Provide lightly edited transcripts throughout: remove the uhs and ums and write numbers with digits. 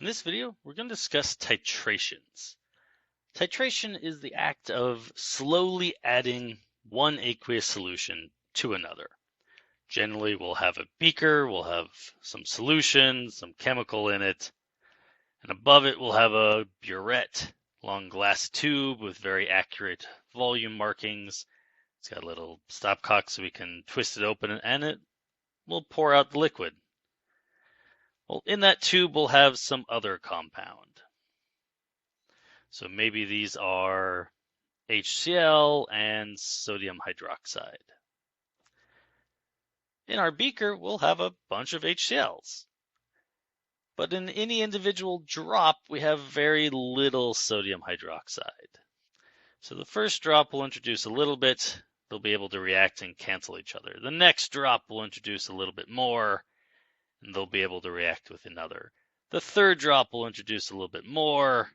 In this video, we're going to discuss titrations. Titration is the act of slowly adding one aqueous solution to another. Generally, we'll have a beaker, we'll have some solution, some chemical in it, and above it we'll have a burette, long glass tube with very accurate volume markings. It's got a little stopcock so we can twist it open and it will pour out the liquid. Well, in that tube we'll have some other compound. So maybe these are HCl and sodium hydroxide. In our beaker, we'll have a bunch of HCl's. But in any individual drop, we have very little sodium hydroxide. So the first drop will introduce a little bit. They'll be able to react and cancel each other. The next drop will introduce a little bit more, and they'll be able to react with another. The third drop will introduce a little bit more,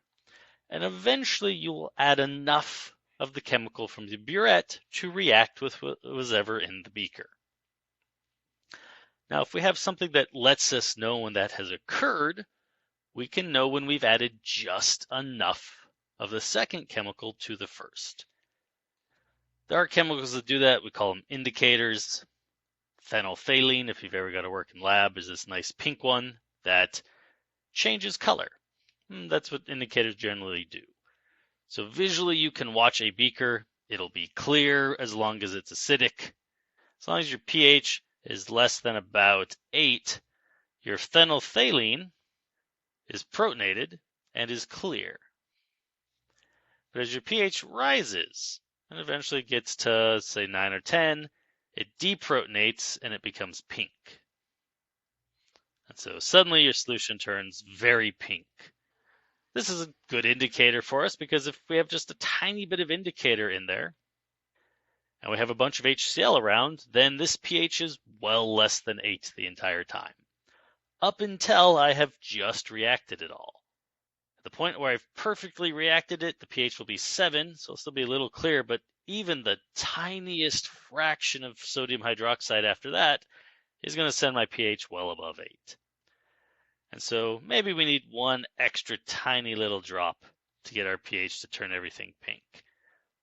and eventually you will add enough of the chemical from the burette to react with what was ever in the beaker. Now, if we have something that lets us know when that has occurred, we can know when we've added just enough of the second chemical to the first. There are chemicals that do that. We call them indicators. Phenolphthalein, if you've ever got to work in lab, is this nice pink one that changes color. That's what indicators generally do. So visually, you can watch a beaker. It'll be clear as long as it's acidic. As long as your pH is less than about 8, your phenolphthalein is protonated and is clear. But as your pH rises and eventually gets to, say, 9 or 10, it deprotonates and it becomes pink. And so suddenly your solution turns very pink. This is a good indicator for us because if we have just a tiny bit of indicator in there and we have a bunch of HCl around, then this pH is well less than 8 the entire time. Up until I have just reacted it all. At the point where I've perfectly reacted it, the pH will be 7, so it'll still be a little clear, but even the tiniest fraction of sodium hydroxide after that is going to send my pH well above 8. And so maybe we need one extra tiny little drop to get our pH to turn everything pink.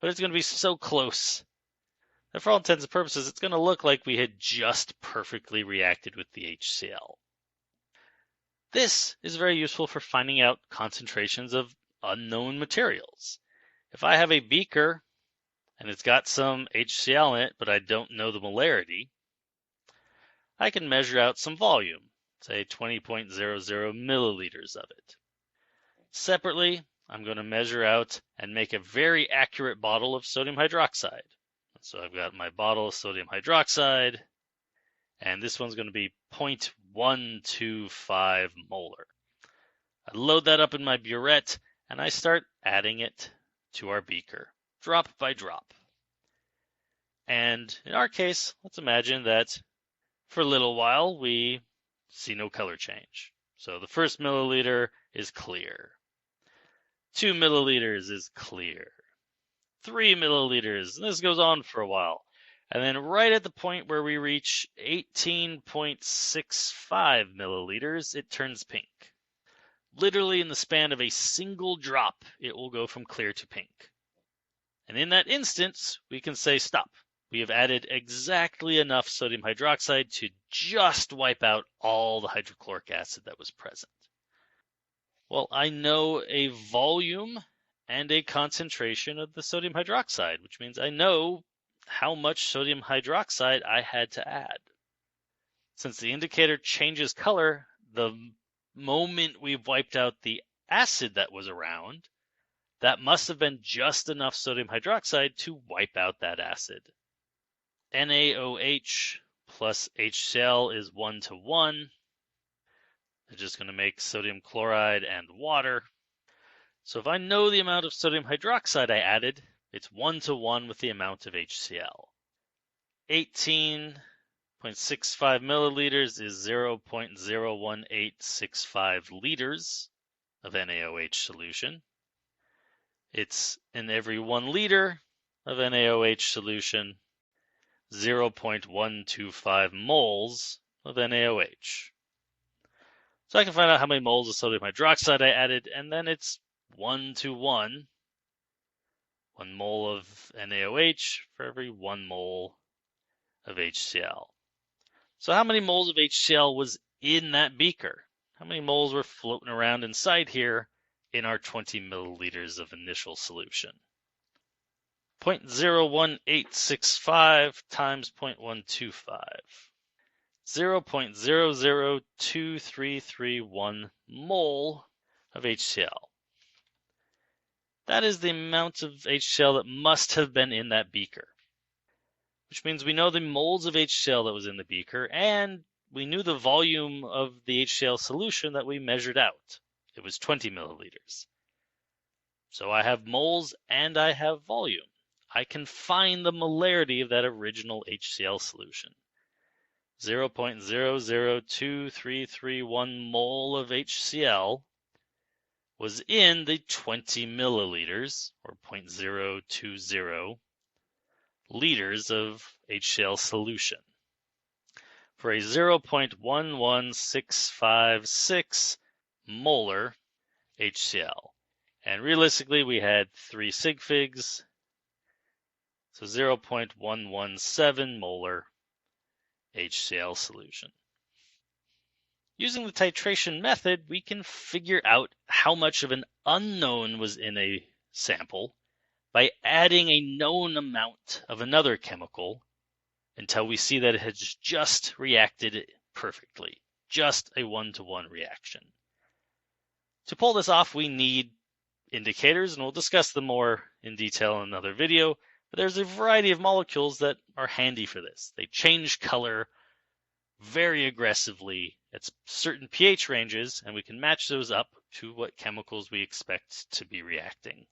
But it's going to be so close that for all intents and purposes, it's going to look like we had just perfectly reacted with the HCl. This is very useful for finding out concentrations of unknown materials. If I have a beaker and it's got some HCl in it, but I don't know the molarity, I can measure out some volume, say 20.00 milliliters of it. Separately, I'm going to measure out and make a very accurate bottle of sodium hydroxide. So I've got my bottle of sodium hydroxide, and this one's going to be 0.125 molar. I load that up in my burette, and I start adding it to our beaker, drop by drop. And in our case, let's imagine that for a little while we see no color change. So the first milliliter is clear. 2 milliliters is clear. 3 milliliters, and this goes on for a while. And then right at the point where we reach 18.65 milliliters, it turns pink. Literally in the span of a single drop, it will go from clear to pink. And in that instance, we can say stop. We have added exactly enough sodium hydroxide to just wipe out all the hydrochloric acid that was present. Well, I know a volume and a concentration of the sodium hydroxide, which means I know how much sodium hydroxide I had to add. Since the indicator changes color the moment we've wiped out the acid that was around, that must have been just enough sodium hydroxide to wipe out that acid. NaOH plus HCl is 1:1. They're just going to make sodium chloride and water. So if I know the amount of sodium hydroxide I added, it's 1:1 with the amount of HCl. 18.65 milliliters is 0.01865 liters of NaOH solution. It's in every 1 liter of NaOH solution, 0.125 moles of NaOH. So I can find out how many moles of sodium hydroxide I added, and then it's 1 to 1. 1 mole of NaOH for every 1 mole of HCl. So how many moles of HCl was in that beaker? How many moles were floating around inside here in our 20 milliliters of initial solution? 0.01865 times 0.125. 0.002331 mole of HCl. That is the amount of HCl that must have been in that beaker, which means we know the moles of HCl that was in the beaker, and we knew the volume of the HCl solution that we measured out. It was 20 milliliters. So I have moles and I have volume. I can find the molarity of that original HCl solution. 0.002331 mole of HCl was in the 20 milliliters, or 0.020 liters of HCl solution, for a 0.11656 molar HCl. And realistically, we had 3 sig figs, so 0.117 molar HCl solution. Using the titration method, we can figure out how much of an unknown was in a sample by adding a known amount of another chemical until we see that it has just reacted perfectly, just a 1-to-1 reaction. To pull this off, we need indicators, and we'll discuss them more in detail in another video, but there's a variety of molecules that are handy for this. They change color very aggressively at certain pH ranges, and we can match those up to what chemicals we expect to be reacting.